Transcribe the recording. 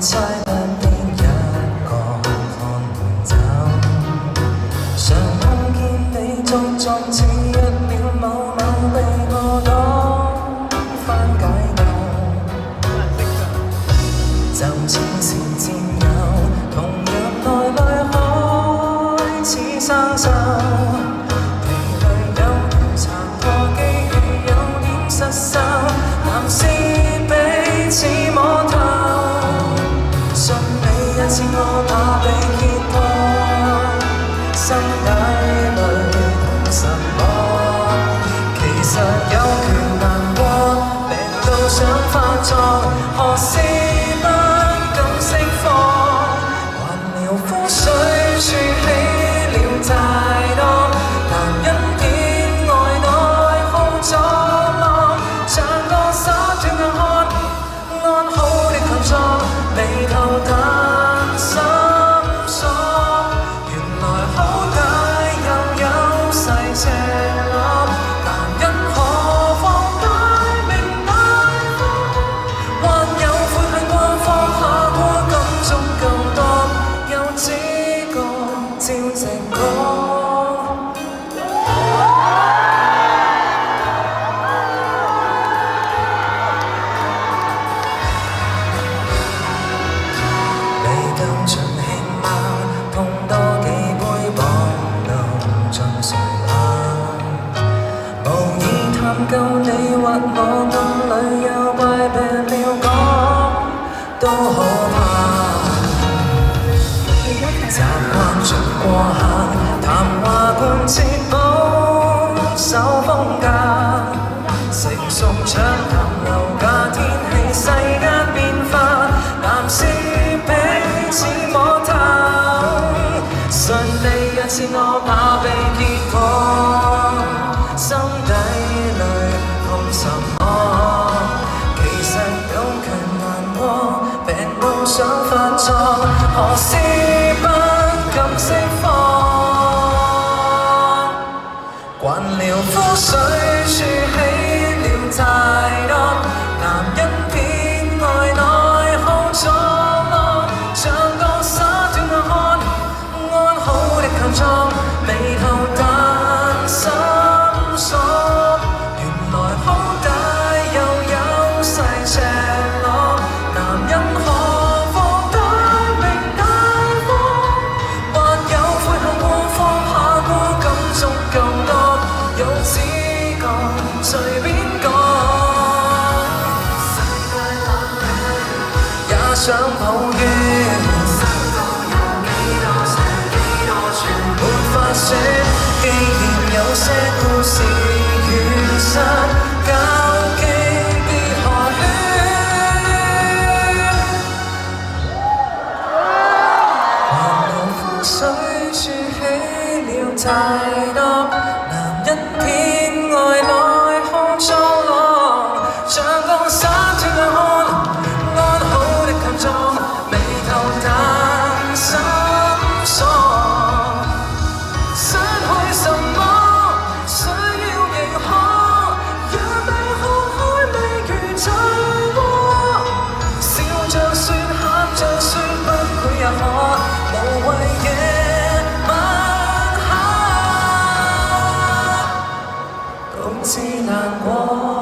猜不的一個看門走，常看見你作狀似一秒某某被我當番解救，就似是戰友，同樣來來開始生鏽，疲累有如殘破機器，有點失手，男士彼此摸透，信你一次我怕被揭破，心底裏痛什麼？其實有權難過，病到想發作，何時不敢釋放？還療膚水儲起了太多，男人偏愛內耗作樂，像個灑脱硬漢，安好的強壯，眉頭但深鎖，原來好歹又有細赤裸，男人何況大名大方，還有悔恨過放下過感觸更多，又只覺照直講。你更盡興嗎？碰多幾杯綁到盡垂冷，無意探究你或我tâm裏有怪病了講都可怕，習慣着過客，談話貫徹保守風格，成熟暢談樓價天氣世間變化，男士彼此摸透，信你一次我怕被揭破，心底裏痛什麼？其實有權難過，病到想發作，何時不敢釋放？慣療膚水儲起了太多，男人偏愛內耗作樂，像個灑脱硬漢，安好的強壯，眉頭但深鎖，原來好歹又有細赤裸，男人何況大名大方，還有悔恨過放下過感觸更多，又只覺隨便講，也想抱怨，沒法說，既然有些故事如實交機別寒暄，還療膚水儲起了太多，男人偏愛內耗作樂，像個灑脱硬漢，安好的強壯，眉頭但深鎖，失去什麼需要認可，讓你看開未如醉窩，笑着說喊着說不愧也可，無謂夜晚黑獨自難過。